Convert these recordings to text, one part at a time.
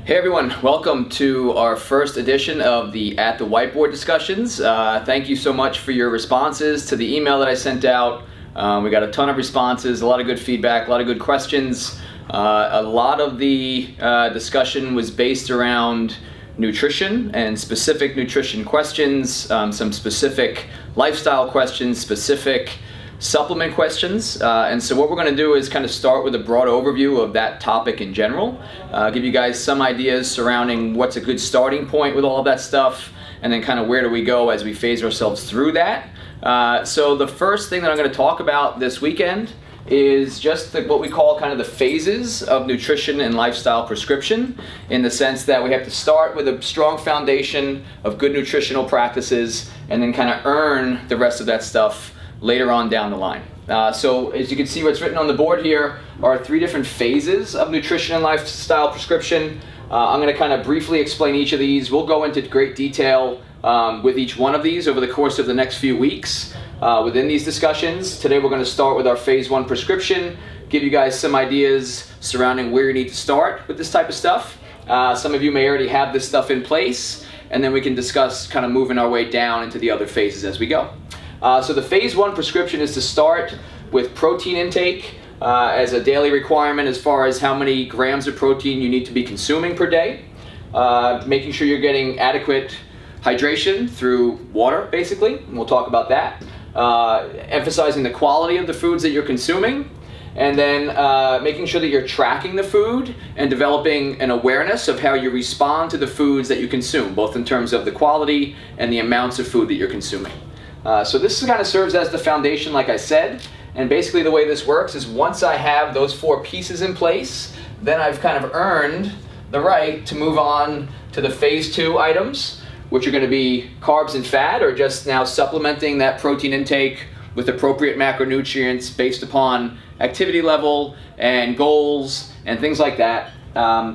Hey everyone, welcome to our first edition of the At the Whiteboard discussions. Thank you so much for your responses to the email that I sent out. We got a ton of responses, a lot of good feedback, a lot of good questions. A lot of the discussion was based around nutrition and specific nutrition questions, some specific lifestyle questions, specific supplement questions, and so what we're going to do is kind of start with a broad overview of that topic in general, give you guys some ideas surrounding what's a good starting point with all of that stuff, and then kind of where do we go as we phase ourselves through that. So the first thing that I'm going to talk about this weekend is just what we call kind of the phases of nutrition and lifestyle prescription, in the sense that we have to start with a strong foundation of good nutritional practices and then kind of earn the rest of that stuff later on down the line. So as you can see, what's written on the board here are 3 different phases of nutrition and lifestyle prescription. I'm going to kind of briefly explain each of these. We'll go into great detail with each one of these over the course of the next few weeks within these discussions. Today we're going to start with our phase 1 prescription, give you guys some ideas surrounding where you need to start with this type of stuff. Some of you may already have this stuff in place, and then we can discuss kind of moving our way down into the other phases as we go. So the phase 1 prescription is to start with protein intake as a daily requirement as far as how many grams of protein you need to be consuming per day. Making sure you're getting adequate hydration through water, basically, and we'll talk about that. Emphasizing the quality of the foods that you're consuming, and then making sure that you're tracking the food and developing an awareness of how you respond to the foods that you consume, both in terms of the quality and the amounts of food that you're consuming. So this kind of serves as the foundation, like I said, and basically the way this works is once I have those 4 pieces in place, then I've kind of earned the right to move on to the phase 2 items, which are going to be carbs and fat, or just now supplementing that protein intake with appropriate macronutrients based upon activity level and goals and things like that.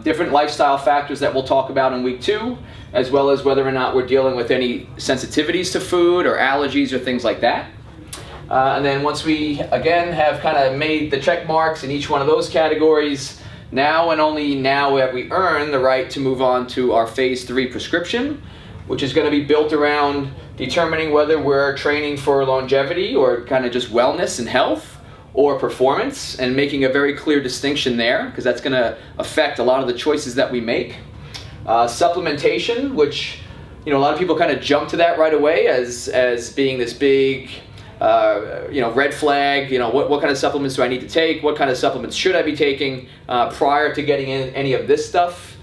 Different lifestyle factors that we'll talk about in week 2, as well as whether or not we're dealing with any sensitivities to food or allergies or things like that. And then once we, again, have kind of made the check marks in each one of those categories, now and only now have we earned the right to move on to our phase 3 prescription, which is going to be built around determining whether we're training for longevity or kind of just wellness and health, or performance, and making a very clear distinction there, because that's going to affect a lot of the choices that we make. Supplementation, which a lot of people kind of jump to that right away as being this big red flag. What kind of supplements do I need to take? What kind of supplements should I be taking prior to getting in any of this stuff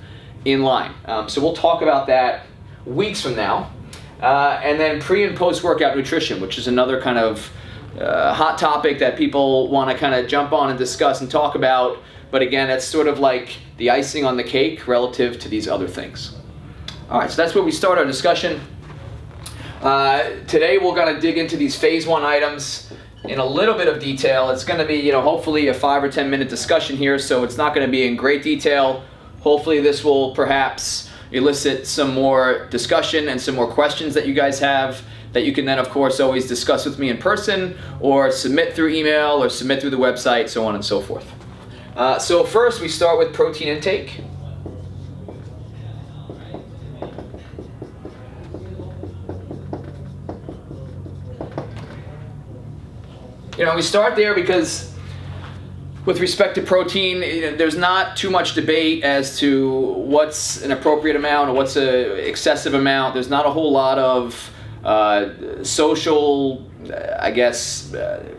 in line? So we'll talk about that weeks from now. And then pre and post workout nutrition, which is another kind of hot topic that people want to kind of jump on and discuss and talk about, but again, that's sort of like the icing on the cake relative to these other things. All right, so that's where we start our discussion. Today we're going to dig into these phase 1 items in a little bit of detail. It's going to be, hopefully a 5 or 10 minute discussion here, so it's not going to be in great detail. Hopefully this will perhaps elicit some more discussion and some more questions that you guys have, that you can then, of course, always discuss with me in person, or submit through email, or submit through the website, so on and so forth. So first, we start with protein intake. We start there because with respect to protein, there's not too much debate as to what's an appropriate amount or what's an excessive amount. There's not a whole lot of social,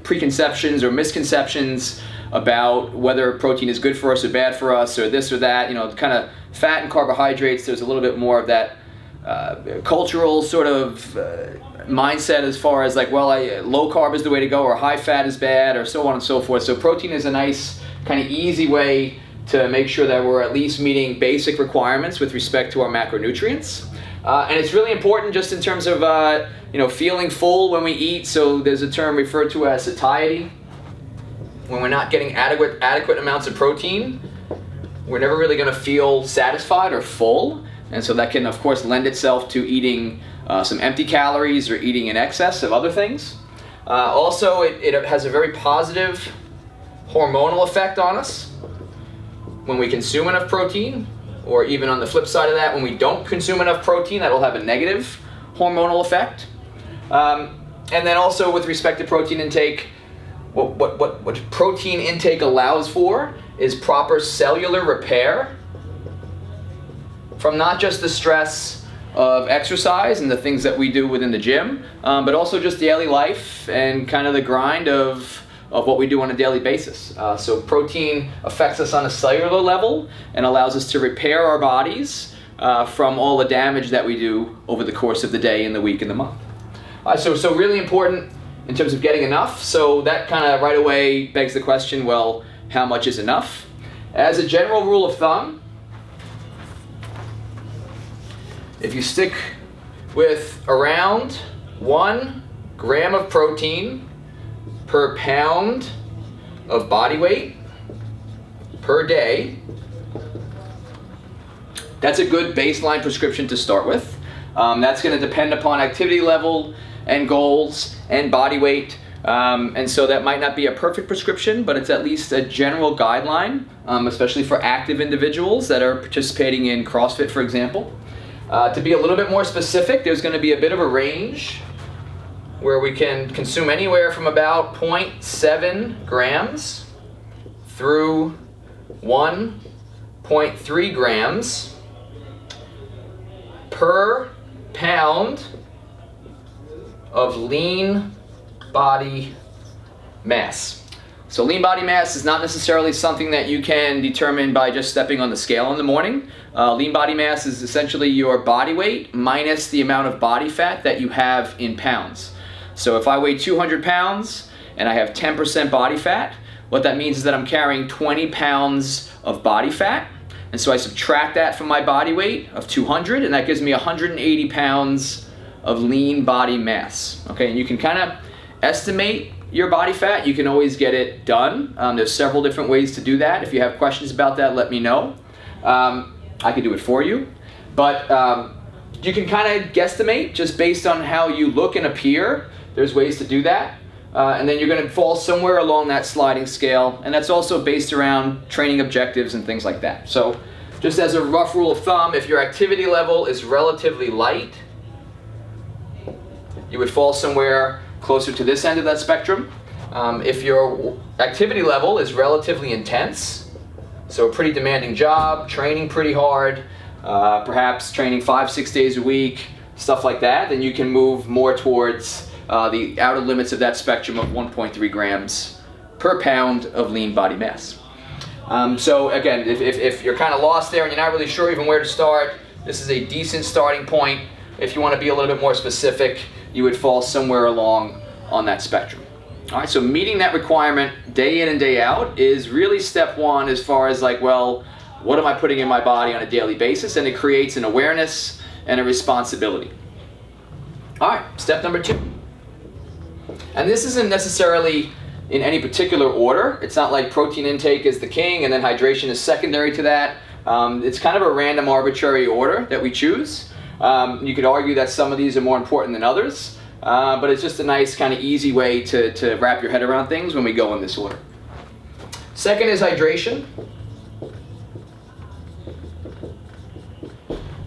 preconceptions or misconceptions about whether protein is good for us or bad for us, or this or that. Kind of fat and carbohydrates, there's a little bit more of that cultural sort of mindset as far as low carb is the way to go, or high fat is bad, or so on and so forth. So protein is a nice kind of easy way to make sure that we're at least meeting basic requirements with respect to our macronutrients. And it's really important just in terms of feeling full when we eat. So there's a term referred to as satiety. When we're not getting adequate amounts of protein, we're never really going to feel satisfied or full. And so that can, of course, lend itself to eating some empty calories or eating in excess of other things. Also, it has a very positive hormonal effect on us. When we consume enough protein, or even on the flip side of that, when we don't consume enough protein, that'll have a negative hormonal effect. And then also with respect to protein intake, what protein intake allows for is proper cellular repair from not just the stress of exercise and the things that we do within the gym, but also just daily life and kind of the grind of what we do on a daily basis. So protein affects us on a cellular level and allows us to repair our bodies from all the damage that we do over the course of the day and the week and the month. So really important in terms of getting enough. So that kind of right away begs the question, well, how much is enough? As a general rule of thumb, if you stick with around 1 gram of protein per pound of body weight per day, that's a good baseline prescription to start with. That's going to depend upon activity level and goals and body weight. And so that might not be a perfect prescription, but it's at least a general guideline, especially for active individuals that are participating in CrossFit, for example. To be a little bit more specific, there's going to be a bit of a range where we can consume anywhere from about 0.7 grams through 1.3 grams per pound of lean body mass. So lean body mass is not necessarily something that you can determine by just stepping on the scale in the morning. Lean body mass is essentially your body weight minus the amount of body fat that you have in pounds. So if I weigh 200 pounds and I have 10% body fat, what that means is that I'm carrying 20 pounds of body fat. And so I subtract that from my body weight of 200, and that gives me 180 pounds of lean body mass. Okay, and you can kind of estimate your body fat. You can always get it done. There's several different ways to do that. If you have questions about that, let me know. I can do it for you. But you can kind of guesstimate just based on how you look and appear. There's ways to do that. And then you're going to fall somewhere along that sliding scale. And that's also based around training objectives and things like that. So just as a rough rule of thumb, if your activity level is relatively light, you would fall somewhere closer to this end of that spectrum. If your activity level is relatively intense, so a pretty demanding job, training pretty hard, perhaps training 5-6 days a week, stuff like that, then you can move more towards the outer limits of that spectrum of 1.3 grams per pound of lean body mass. So again, if you're kind of lost there and you're not really sure even where to start, this is a decent starting point. If you want to be a little bit more specific, you would fall somewhere along on that spectrum. All right, so meeting that requirement day in and day out is really step one as far as like, well, what am I putting in my body on a daily basis? And it creates an awareness and a responsibility. All right, step number 2. And this isn't necessarily in any particular order. It's not like protein intake is the king and then hydration is secondary to that. It's kind of a random arbitrary order that we choose. You could argue that some of these are more important than others, but it's just a nice kind of easy way to wrap your head around things when we go in this order. Second is hydration.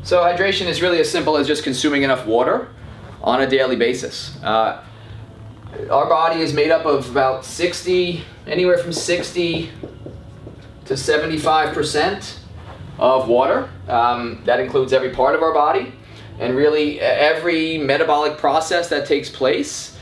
So hydration is really as simple as just consuming enough water on a daily basis. Our body is made up of about anywhere from 60 to 75% of water. That includes every part of our body. And really every metabolic process that takes place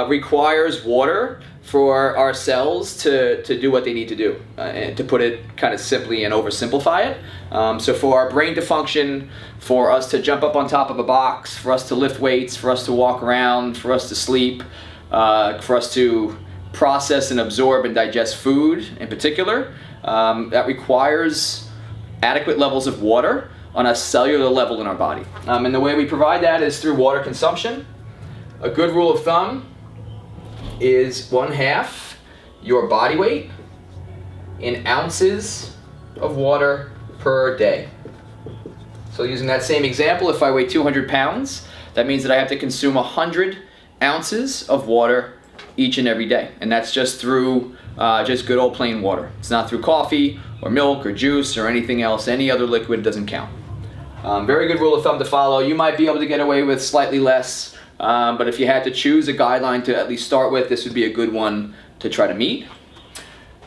requires water for our cells to do what they need to do, and to put it kind of simply and oversimplify it. So for our brain to function, for us to jump up on top of a box, for us to lift weights, for us to walk around, for us to sleep, for us to process and absorb and digest food in particular, that requires adequate levels of water on a cellular level in our body. And the way we provide that is through water consumption. A good rule of thumb is 1/2 your body weight in ounces of water per day. So using that same example, if I weigh 200 pounds, that means that I have to consume 100 ounces of water each and every day. And that's just through just good old plain water. It's not through coffee or milk or juice or anything else. Any other liquid doesn't count. Very good rule of thumb to follow. You might be able to get away with slightly less, but if you had to choose a guideline to at least start with, this would be a good one to try to meet.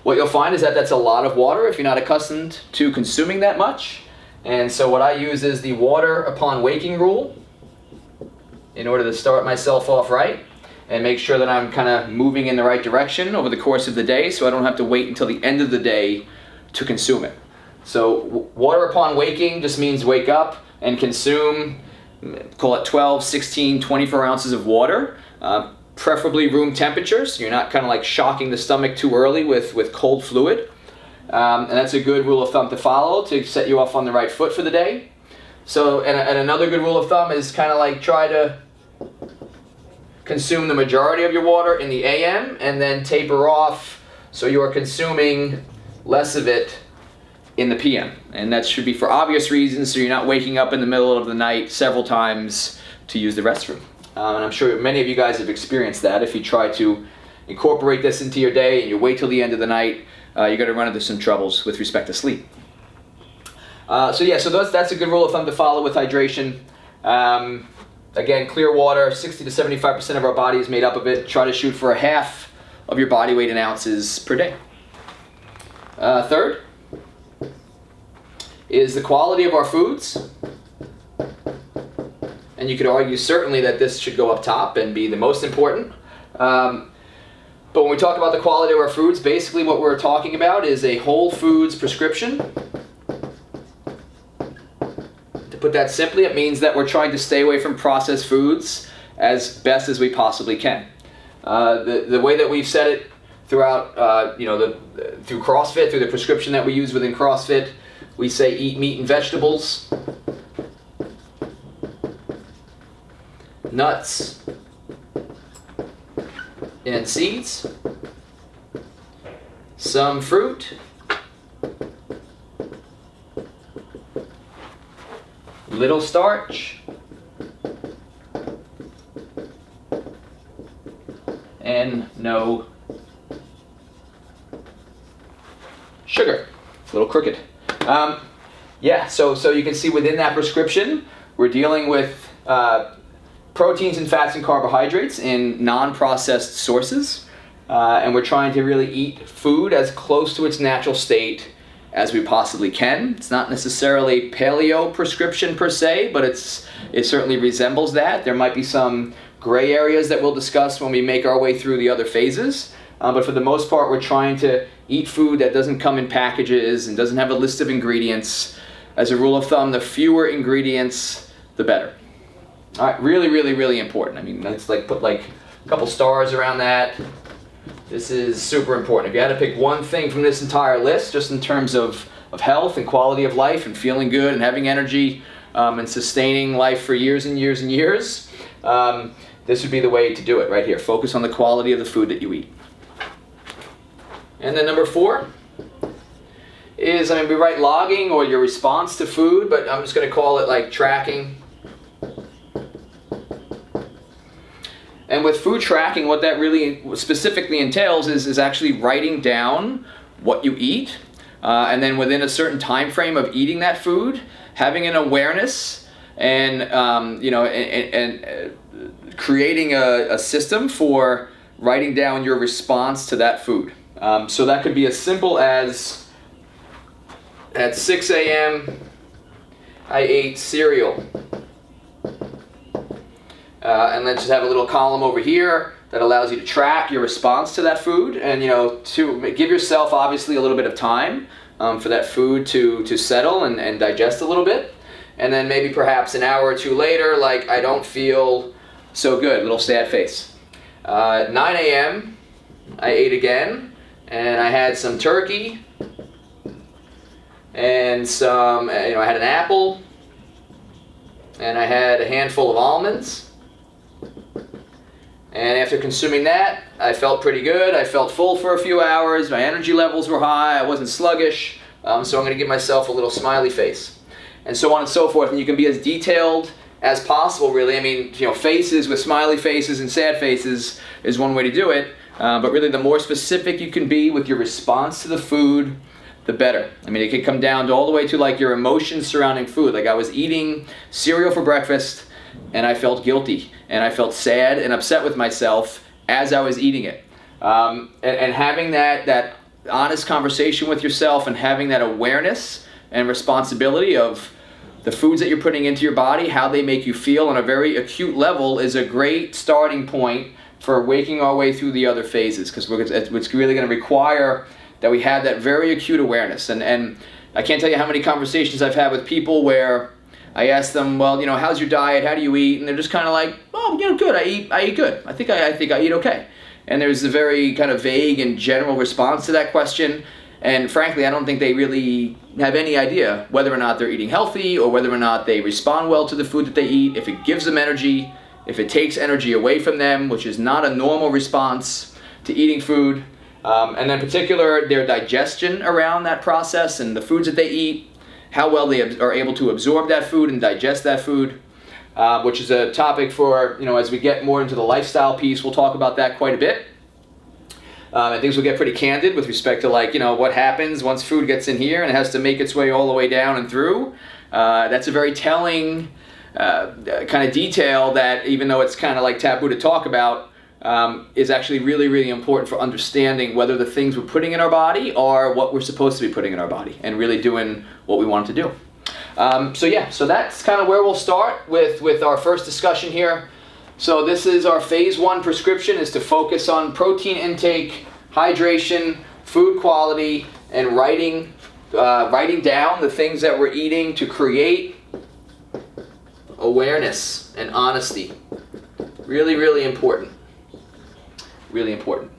What you'll find is that that's a lot of water if you're not accustomed to consuming that much. And so what I use is the water upon waking rule in order to start myself off right and make sure that I'm kind of moving in the right direction over the course of the day, so I don't have to wait until the end of the day to consume it. So water upon waking just means wake up and consume, call it 12, 16, 24 ounces of water, preferably room temperature, so you're not kind of like shocking the stomach too early with cold fluid. And that's a good rule of thumb to follow to set you off on the right foot for the day. So, and another good rule of thumb is kind of like try to consume the majority of your water in the AM and then taper off so you are consuming less of it in the PM. And that should be for obvious reasons, so you're not waking up in the middle of the night several times to use the restroom. And I'm sure many of you guys have experienced that. If you try to incorporate this into your day and you wait till the end of the night, you're going to run into some troubles with respect to sleep. So that's a good rule of thumb to follow with hydration. Again, clear water, 60 to 75% of our body is made up of it. Try to shoot for a half of your body weight in ounces per day. Third is the quality of our foods. And you could argue certainly that this should go up top and be the most important. But when we talk about the quality of our foods, basically what we're talking about is a whole foods prescription. To put that simply, it means that we're trying to stay away from processed foods as best as we possibly can. The way that we've said it throughout, through CrossFit, through the prescription that we use within CrossFit, we say eat meat and vegetables, nuts and seeds, some fruit, little starch, and no sugar. It's a little crooked. So you can see within that prescription, we're dealing with proteins and fats and carbohydrates in non-processed sources, and we're trying to really eat food as close to its natural state as we possibly can. It's not necessarily paleo prescription per se, but it certainly resembles that. There might be some gray areas that we'll discuss when we make our way through the other phases, but for the most part, we're trying to eat food that doesn't come in packages and doesn't have a list of ingredients. As a rule of thumb, the fewer ingredients, the better. All right, really, really, really important. I mean, let's put a couple stars around that. This is super important. If you had to pick one thing from this entire list, just in terms of health and quality of life and feeling good and having energy and sustaining life for years and years and years, this would be the way to do it right here. Focus on the quality of the food that you eat. And then number 4 is, we write logging or your response to food, but I'm just going to call it like tracking. And with food tracking, what that really specifically entails is actually writing down what you eat, and then within a certain time frame of eating that food, having an awareness and creating a system for writing down your response to that food. So that could be as simple as at 6 a.m. I ate cereal. And let's just have a little column over here that allows you to track your response to that food, and to give yourself obviously a little bit of time for that food to settle and digest a little bit, and then maybe perhaps an hour or two later, like I don't feel so good, little sad face. 9 a.m. I ate again, and I had some turkey and some, I had an apple, and I had a handful of almonds. And after consuming that, I felt pretty good. I felt full for a few hours. My energy levels were high. I wasn't sluggish. So I'm going to give myself a little smiley face. And so on and so forth. And you can be as detailed as possible, really. Faces with smiley faces and sad faces is one way to do it. but really the more specific you can be with your response to the food, the better. I mean, it could come down to all the way to like your emotions surrounding food. Like I was eating cereal for breakfast and I felt guilty and I felt sad and upset with myself as I was eating it. And having that honest conversation with yourself and having that awareness and responsibility of the foods that you're putting into your body, how they make you feel on a very acute level, is a great starting point for waking our way through the other phases, because it's really going to require that we have that very acute awareness. And I can't tell you how many conversations I've had with people where I ask them, well, how's your diet? How do you eat? And they're just kind of like, oh, good. I eat good. I think I eat okay. And there's a very kind of vague and general response to that question. And frankly, I don't think they really have any idea whether or not they're eating healthy or whether or not they respond well to the food that they eat, if it gives them energy, if it takes energy away from them, which is not a normal response to eating food. And in particular, their digestion around that process and the foods that they eat, how well they are able to absorb that food and digest that food, which is a topic for, as we get more into the lifestyle piece, we'll talk about that quite a bit. And things will get pretty candid with respect to what happens once food gets in here and it has to make its way all the way down and through. That's a very telling kind of detail that, even though it's kind of like taboo to talk about, is actually really, really important for understanding whether the things we're putting in our body are what we're supposed to be putting in our body and really doing what we want to do. So that's kind of where we'll start with our first discussion here. So this is our phase 1 prescription, is to focus on protein intake, hydration, food quality, and writing down the things that we're eating to create awareness and honesty. Really, really important. Really important.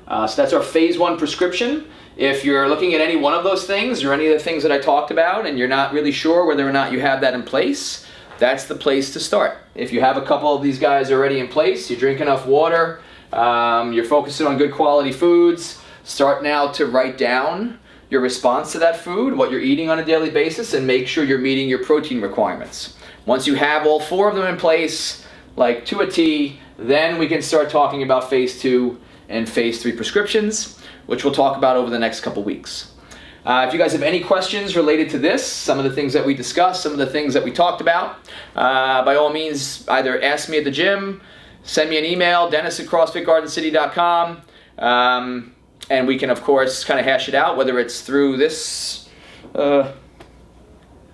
So that's our phase 1 prescription. If you're looking at any one of those things or any of the things that I talked about and you're not really sure whether or not you have that in place, that's the place to start. If you have a couple of these guys already in place, you drink enough water, you're focusing on good quality foods, start now to write down your response to that food, what you're eating on a daily basis, and make sure you're meeting your protein requirements. Once you have all 4 of them in place, like to a T, then we can start talking about phase 2 and phase 3 prescriptions, which we'll talk about over the next couple weeks. If you guys have any questions related to this, some of the things that we discussed, some of the things that we talked about, by all means, either ask me at the gym, send me an email, dennis@crossfitgardencity.com, and we can, of course, kind of hash it out, whether it's through this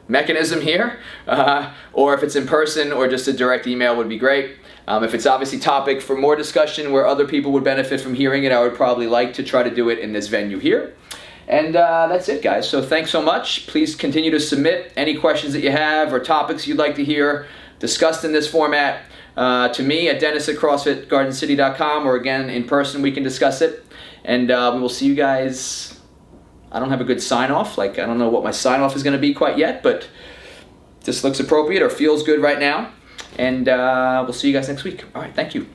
mechanism here, or if it's in person or just a direct email would be great. If it's obviously topic for more discussion where other people would benefit from hearing it, I would probably like to try to do it in this venue here. And that's it, guys. So thanks so much. Please continue to submit any questions that you have or topics you'd like to hear discussed in this format to me at dennis@crossfitgardencity.com, or again, in person, we can discuss it. And we will see you guys. I don't have a good sign-off. I don't know what my sign-off is going to be quite yet, but this looks appropriate or feels good right now. And we'll see you guys next week. All right, thank you.